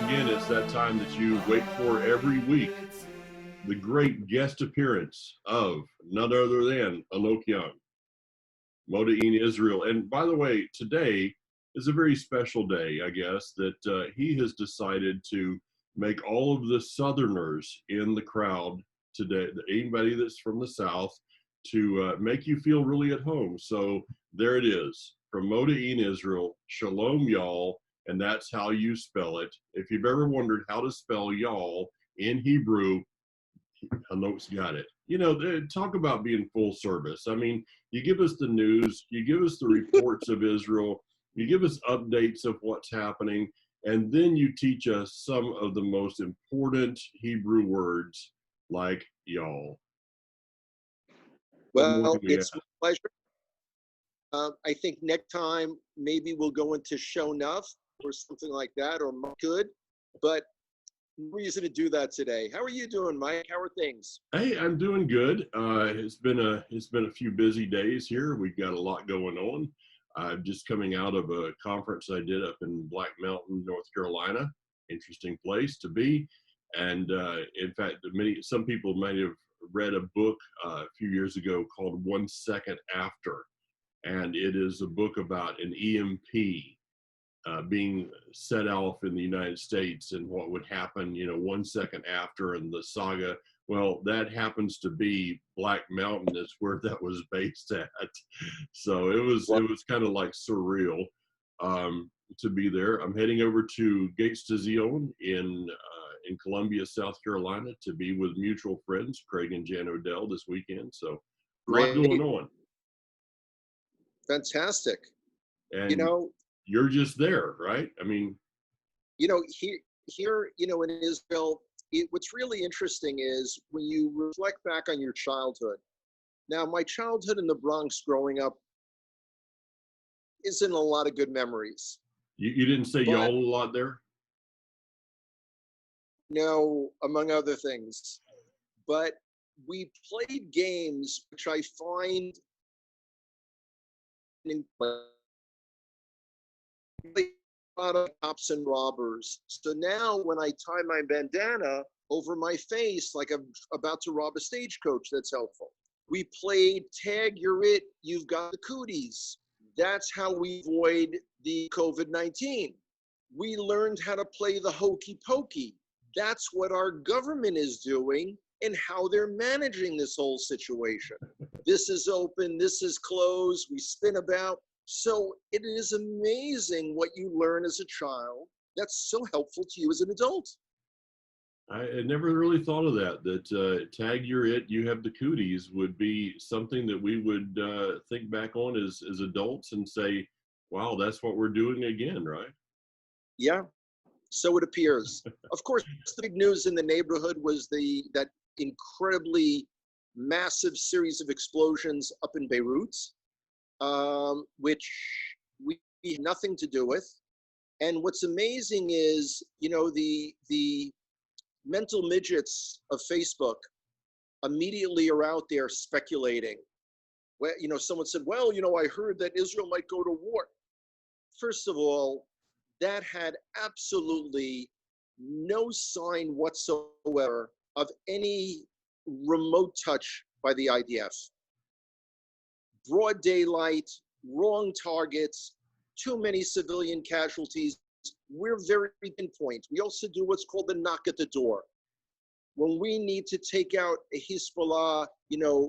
again, it's that time that you wait for every week. The great guest appearance of none other than Alok Young, Modain Israel. And by the way, today is a very special day, I guess, that he has decided to make all of the Southerners in the crowd today, anybody that's from the South, to make you feel really at home. So there it is, from Modain Israel, Shalom y'all, and that's how you spell it. If you've ever wondered how to spell y'all in Hebrew, Alok's got it. You know, talk about being full service. I mean, you give us the news, you give us the reports of Israel, you give us updates of what's happening, and then you teach us some of the most important Hebrew words like y'all. Well, it's my pleasure. I think next time maybe we'll go into show enough or something like that, or good. But no reason to do that today. How are you doing, Mike? How are things? Hey, I'm doing good. It's been a few busy days here. We've got a lot going on. I'm just coming out of a conference I did up in Black Mountain, North Carolina. Interesting place to be. And in fact, some people might have read a book a few years ago called 1 Second After. And it is a book about an EMP being set off in the United States and what would happen, 1 second after, and the saga. Well, that happens to be Black Mountain. Is where that was based at. So it was kind of like surreal to be there. I'm heading over to Gates to Zion in Columbia, South Carolina, to be with mutual friends, Craig and Jan Odell, this weekend. So a lot going on. Fantastic. And you're just there, right? I mean, here, in Israel, what's really interesting is when you reflect back on your childhood. Now, my childhood in the Bronx growing up isn't a lot of good memories. You didn't say y'all a lot there? No, among other things. But we played games which I find a lot of cops and robbers. So now when I tie my bandana over my face like I'm about to rob a stagecoach, that's helpful. We played tag, you're it, you've got the cooties. That's how we avoid the COVID-19. We learned how to play the hokey pokey. That's what our government is doing and how they're managing this whole situation. This is open, this is closed, we spin about. So it is amazing what you learn as a child that's so helpful to you as an adult. I never really thought of that tag you're it, you have the cooties would be something that we would think back on as adults and say, wow, that's what we're doing again, right? Yeah, so it appears. Of course, the big news in the neighborhood was that incredibly massive series of explosions up in Beirut, which we had nothing to do with. And what's amazing is, the mental midgets of Facebook immediately are out there speculating. Well, someone said, well, I heard that Israel might go to war. First of all, that had absolutely no sign whatsoever of any remote touch by the IDF. Broad daylight, wrong targets, too many civilian casualties. We're very pinpoint. We also do what's called the knock at the door. When we need to take out a Hezbollah,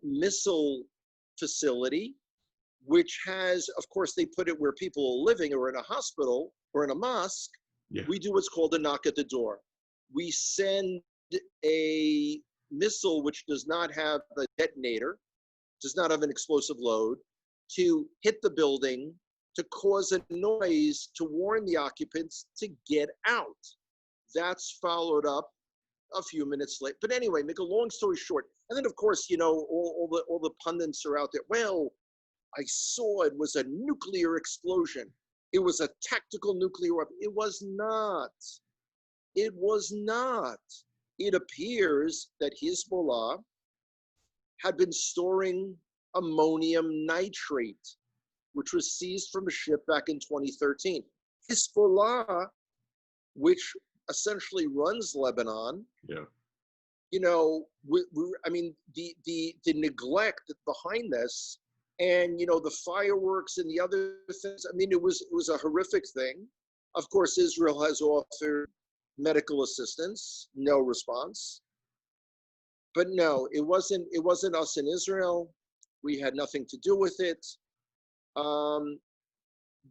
missile facility, which has, of course, they put it where people are living or in a hospital or in a mosque, we do what's called a knock at the door. We send a missile which does not have a detonator, does not have an explosive load, to hit the building, to cause a noise, to warn the occupants to get out. That's followed up a few minutes later. But anyway, make a long story short. And then, of course, all the pundits are out there. Well, I saw it was a nuclear explosion. It was a tactical nuclear weapon. It was not. It was not. It appears that Hezbollah had been storing ammonium nitrate, which was seized from a ship back in 2013. Hezbollah, which essentially runs Lebanon, Yeah. you know, I mean, the neglect behind this, and you know, the fireworks and the other things. I mean, it was a horrific thing. Of course, Israel has offered medical assistance, no response. But no, it wasn't us in Israel. We had nothing to do with it. Um,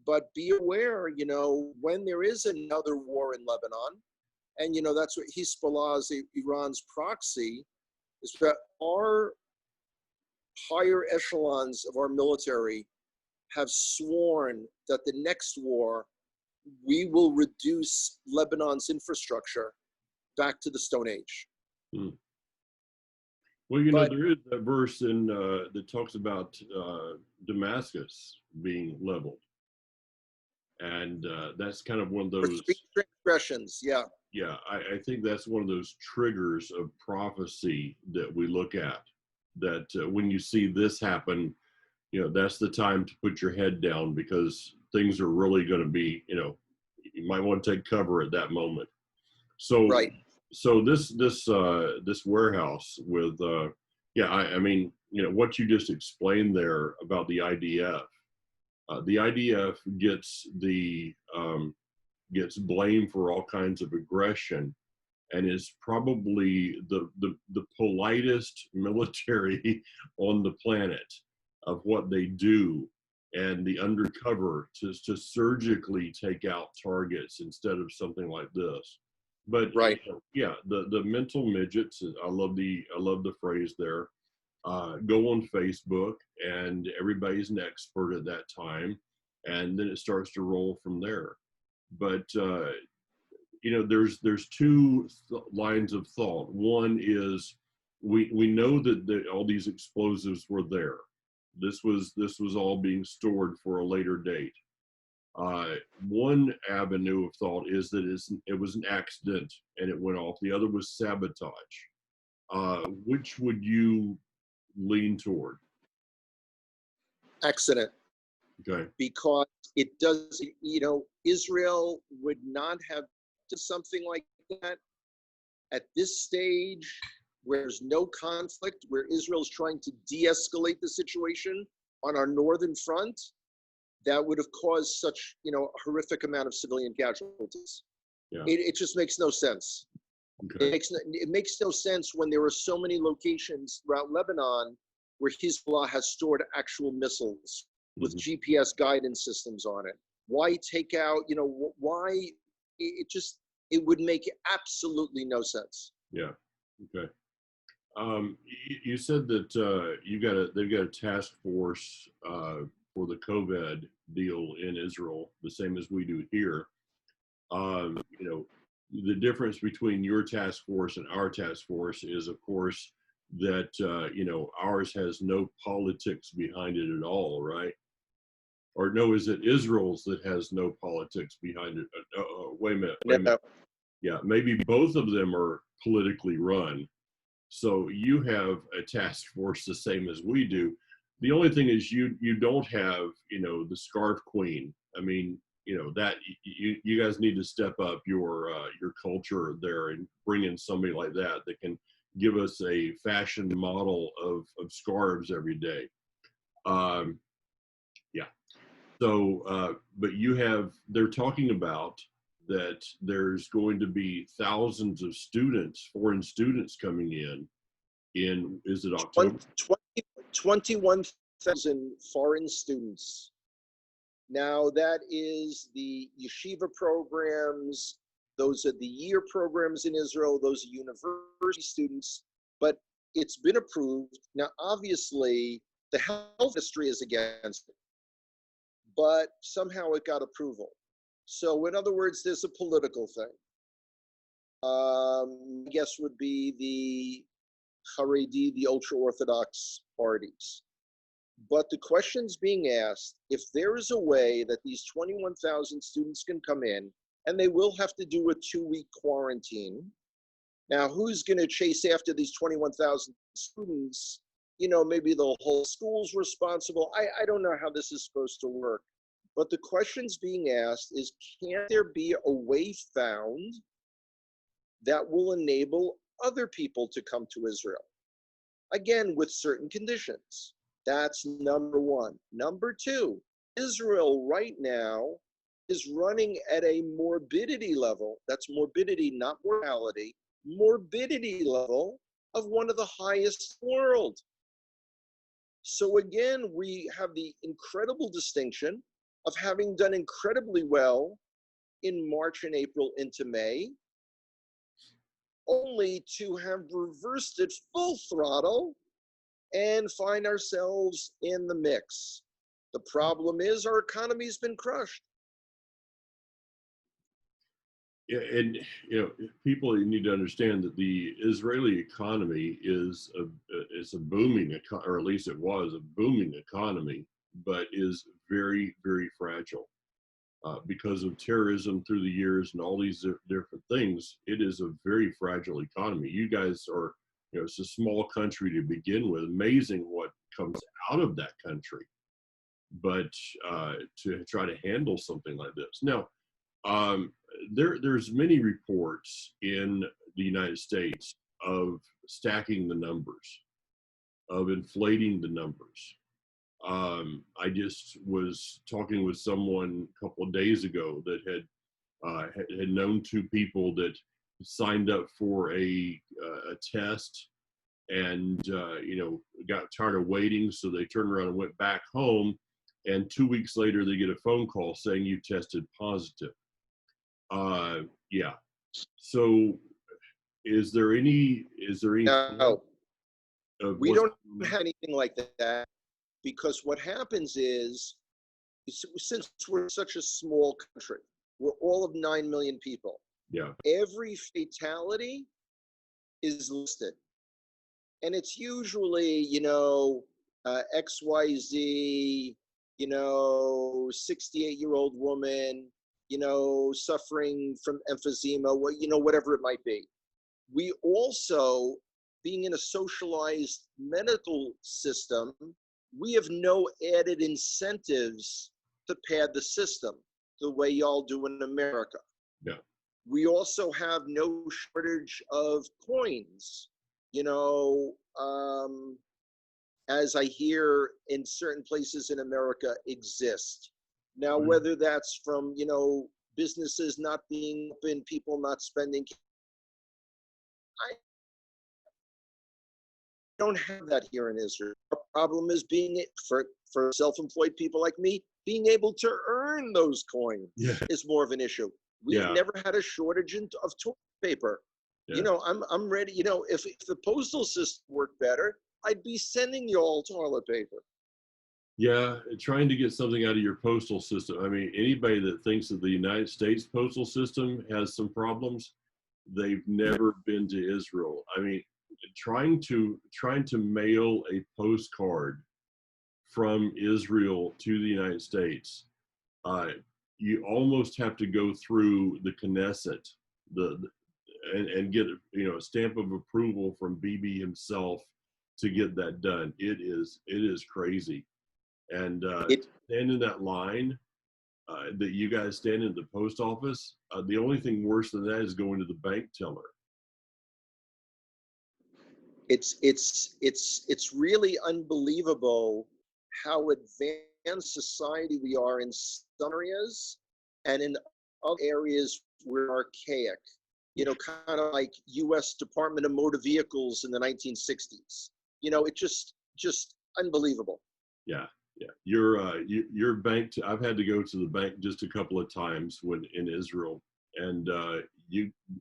but be aware, you know, when there is another war in Lebanon, and you know that's what Hezbollah is, Iran's proxy, is that our higher echelons of our military have sworn that the next war we will reduce Lebanon's infrastructure back to the Stone Age. Hmm. Well, you know, But there is a verse in that talks about Damascus being leveled, and that's kind of one of for those. three transgressions, yeah, Yeah, I think that's one of those triggers of prophecy that we look at. That when you see this happen, you know, that's the time to put your head down because things are really going to be, you know, you might want to take cover at that moment. So, right. this warehouse with, yeah, I mean, you know, what you just explained there about the IDF gets blamed for all kinds of aggression and is probably the politest military on the planet of what they do and the undercover to surgically take out targets instead of something like this. But Right. yeah, the mental midgets. I love the phrase there. Go on Facebook, and everybody's an expert at that time, and then it starts to roll from there. But you know, there's two lines of thought. One is we know that all these explosives were there. This was all being stored for a later date. One avenue of thought is that it was an accident and it went off. The other was sabotage. Which would you lean toward? Accident. Okay. Because it does, you know, Israel would not have done something like that at this stage where there's no conflict, where Israel's trying to de-escalate the situation on our northern front. That would have caused such, you know, a horrific amount of civilian casualties. Yeah. It just makes no sense. Okay. It makes no sense when there are so many locations throughout Lebanon where Hezbollah has stored actual missiles with GPS guidance systems on it. Why take out, you know, why it would make absolutely no sense. Yeah. Okay. You said that they've got a task force for the COVID deal in Israel, the same as we do here. You know, the difference between your task force and our task force is, of course, that you know, ours has no politics behind it at all, right? Or no, is it Israel's that has no politics behind it? Wait a minute, wait a minute. No, Yeah, maybe both of them are politically run. So you have a task force the same as we do. The only thing is you don't have, you know, the scarf queen. I mean, you know, that you guys need to step up your culture there and bring in somebody like that that can give us a fashion model of scarves every day. Yeah. So, but they're talking about that there's going to be thousands of students, foreign students coming in, is it October? 21,000 foreign students. Now that is the yeshiva programs, those are the year programs in Israel, those are university students, but it's been approved. Now, obviously, the health ministry is against it, but somehow it got approval. So in other words, there's a political thing. I guess would be the Haredi, the ultra-Orthodox parties. But the question's being asked, if there is a way that these 21,000 students can come in, and they will have to do a 2-week quarantine. Now, who's going to chase after these 21,000 students? You know, maybe the whole school's responsible. I don't know how this is supposed to work. But the question's being asked is, can there be a way found that will enable other people to come to Israel. Again, with certain conditions. That's number one. Number two, Israel right now is running at a morbidity level, that's morbidity, not mortality, morbidity level of one of the highest in the world. So again, we have the incredible distinction of having done incredibly well in March and April into May, only to have reversed it full throttle and find ourselves in the mix. The problem is our economy's been crushed. Yeah, and people need to understand that the Israeli economy is a booming, or at least it was a booming economy, but is very, very fragile because of terrorism through the years and all these different things. It is a very fragile economy. You guys are, it's a small country to begin with. Amazing what comes out of that country, but to try to handle something like this now. There's many reports in the United States of stacking the numbers, of inflating the numbers. I just was talking with someone a couple of days ago that had known two people that signed up for a test and got tired of waiting, so they turned around and went back home. And 2 weeks later, they get a phone call saying you tested positive. Yeah. So is there any No, we don't have anything like that, because what happens is, since we're such a small country, we're all of 9 million people. Yeah. Every fatality is listed. And it's usually, XYZ, 68-year-old woman, suffering from emphysema, whatever it might be. We also, being in a socialized medical system, we have no added incentives to pad the system the way y'all do in America. Yeah. We also have no shortage of coins, as I hear in certain places in America exist. Now, whether that's from, businesses not being open, people not spending, I don't have that here in Israel. Our problem is for self-employed people like me, being able to earn those coins is more of an issue. We've never had a shortage of toilet paper. Yeah. I'm ready. If the postal system worked better, I'd be sending you all toilet paper. Yeah, trying to get something out of your postal system. I mean, anybody that thinks that the United States postal system has some problems, they've never been to Israel. I mean, trying to mail a postcard from Israel to the United States, you almost have to go through the Knesset, and get a stamp of approval from Bibi himself to get that done. It is crazy. And stand in that line that you guys stand in at the post office, the only thing worse than that is going to the bank teller. It's really unbelievable how advanced society we are in some areas, and in other areas we're archaic. Kind of like U.S. Department of Motor Vehicles in the 1960s. It's just unbelievable. Yeah. Your bank. I've had to go to the bank just a couple of times when in Israel, and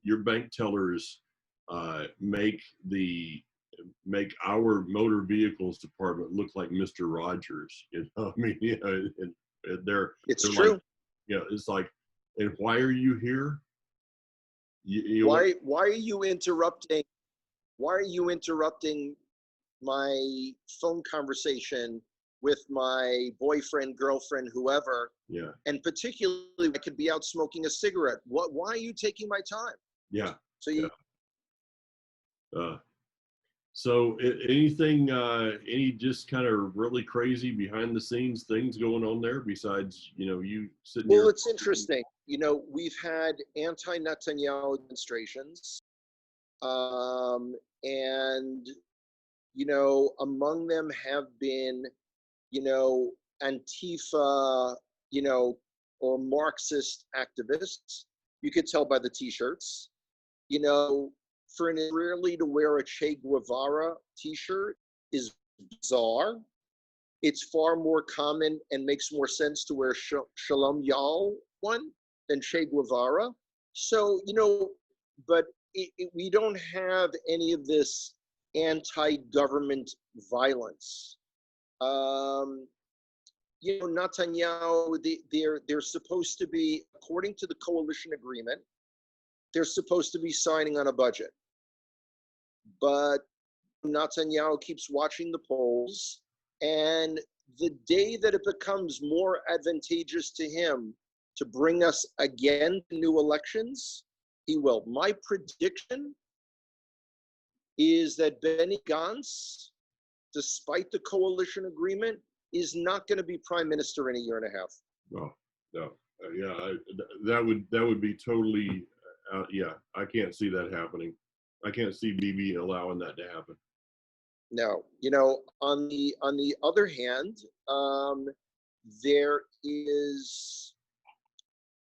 your bank tellers make our motor vehicles department look like Mr. Rogers. I mean, and they're true. Like, it's like, and why are you here? Why are you interrupting? Why are you interrupting my phone conversation with my boyfriend, girlfriend, whoever? Yeah. And particularly, I could be out smoking a cigarette. Why are you taking my time? Yeah. So you. Yeah. So anything, any just kind of really crazy behind the scenes things going on there besides, you sitting here? Well, it's interesting. We've had anti-Netanyahu demonstrations. And, among them have been, Antifa, or Marxist activists. You could tell by the t-shirts. You know, for an Israeli to wear a Che Guevara t-shirt is bizarre. It's far more common and makes more sense to wear Shalom Yal one than Che Guevara. So, but we don't have any of this anti-government violence. Netanyahu, they're supposed to be, according to the coalition agreement, they're supposed to be signing on a budget. But Netanyahu keeps watching the polls, and the day that it becomes more advantageous to him to bring us again to new elections, he will. My prediction is that Benny Gantz, despite the coalition agreement, is not going to be prime minister in a year and a half. Well, no, that would be totally, yeah. I can't see that happening. I can't see Bibi allowing that to happen. No, on the other hand, there is,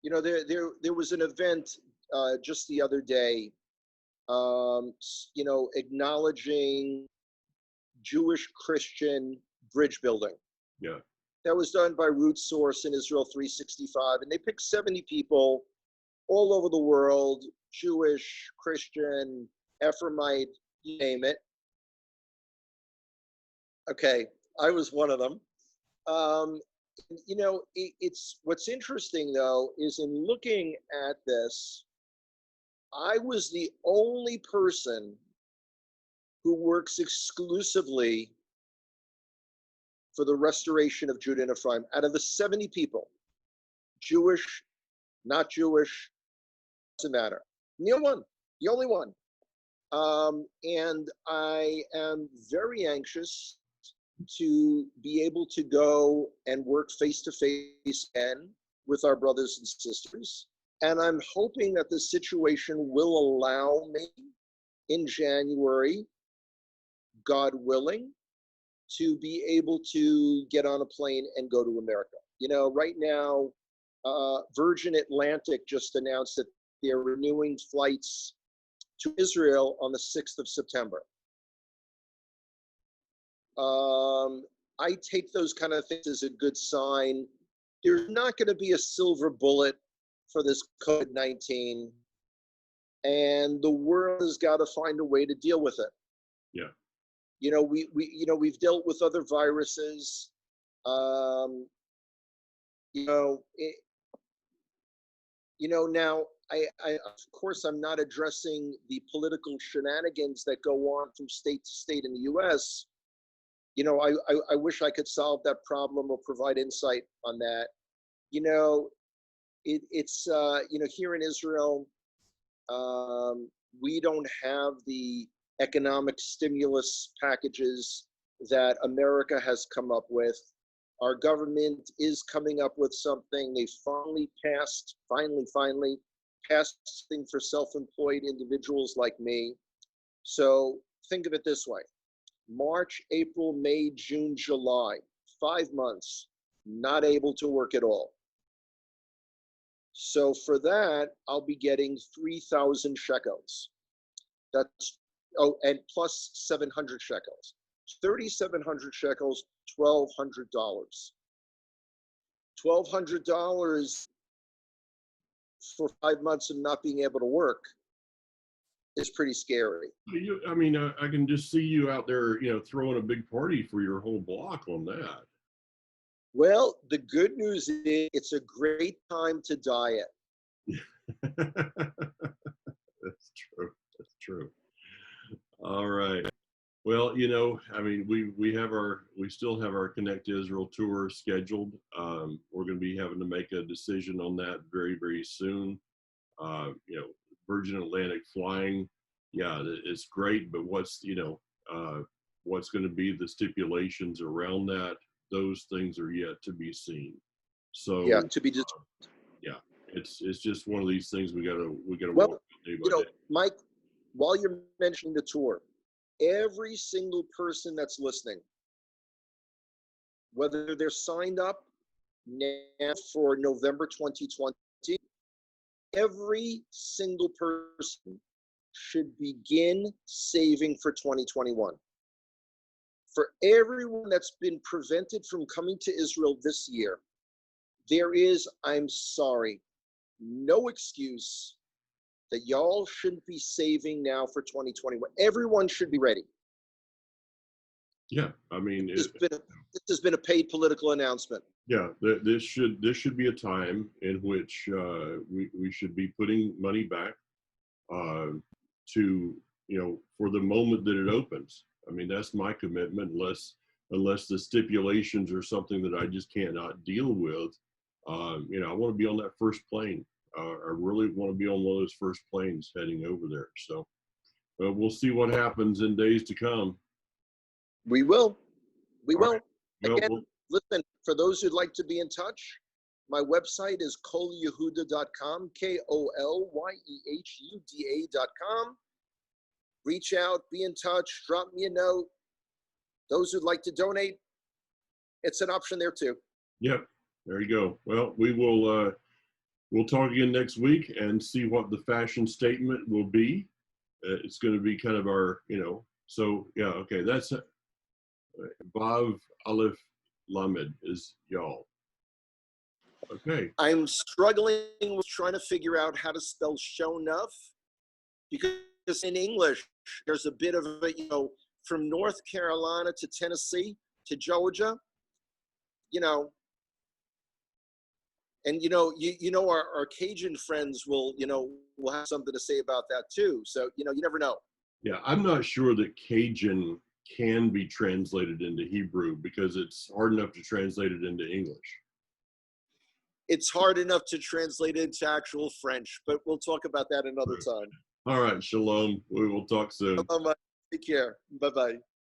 there was an event just the other day, acknowledging Jewish Christian bridge building. Yeah. That was done by Root Source in Israel 365, and they picked 70 people all over the world, Jewish, Christian, Ephraimite, you name it. Okay, I was one of them. It's what's interesting though is in looking at this, I was the only person who works exclusively for the restoration of Judah and Ephraim. Out of the 70 people, Jewish, not Jewish, doesn't matter. The only one. And I am very anxious to be able to go and work face to face again with our brothers and sisters. And I'm hoping that the situation will allow me in January, God willing, to be able to get on a plane and go to America. Right now, Virgin Atlantic just announced that they're renewing flights to Israel on the 6th of September. I take those kind of things as a good sign. There's not going to be a silver bullet for this COVID-19, and the world has got to find a way to deal with it. Yeah. We've dealt with other viruses. Now of course, I'm not addressing the political shenanigans that go on from state to state in the U.S. I wish I could solve that problem or provide insight on that. It's here in Israel, we don't have the economic stimulus packages that America has come up with. Our government is coming up with something. They finally passed something for self-employed individuals like me. So think of it this way. March, April, May, June, July, 5 months, not able to work at all. So for that, I'll be getting 3,000 shekels. That's, and plus 700 shekels. 3,700 shekels, $1,200. $1,200 for 5 months of not being able to work is pretty scary. I can just see you out there, throwing a big party for your whole block on that. Well, the good news is it's a great time to diet. That's true. All right. Well, we still have our Connect Israel tour scheduled. We're going to be having to make a decision on that very, very soon. Virgin Atlantic flying, yeah, it's great, but what's going to be the stipulations around that? Those things are yet to be seen. So yeah, to be determined. Yeah, it's just one of these things we gotta Well, walk day by day. Mike, while you're mentioning the tour, every single person that's listening, whether they're signed up now for November 2020, every single person should begin saving for 2021. For everyone that's been prevented from coming to Israel this year, there is, I'm sorry, no excuse that y'all shouldn't be saving now for 2021. Everyone should be ready. Yeah, I mean, This has been a paid political announcement. yeah, this should be a time in which we should be putting money back to, for the moment that it opens. I mean, that's my commitment, unless the stipulations are something that I just cannot deal with. I want to be on that first plane. I really want to be on one of those first planes heading over there. So we'll see what happens in days to come. We will. We will. Right. Well, Again, listen, for those who'd like to be in touch, my website is kolyehuda.com, KOLYEHUDA.com. Reach out, be in touch, drop me a note. Those who'd like to donate, it's an option there too. Yep, there you go. Well, we'll talk again next week and see what the fashion statement will be. It's going to be kind of our, so yeah, okay, that's Vav Aleph Lamed is y'all. Okay. I'm struggling with trying to figure out how to spell Shonuf, because in English, there's a bit of a, from North Carolina to Tennessee to Georgia, and our Cajun friends will have something to say about that too. So, you never know. Yeah, I'm not sure that Cajun can be translated into Hebrew because it's hard enough to translate it into English. It's hard enough to translate into actual French, but we'll talk about that another time. All right, shalom. We will talk soon. Take care. Bye-bye.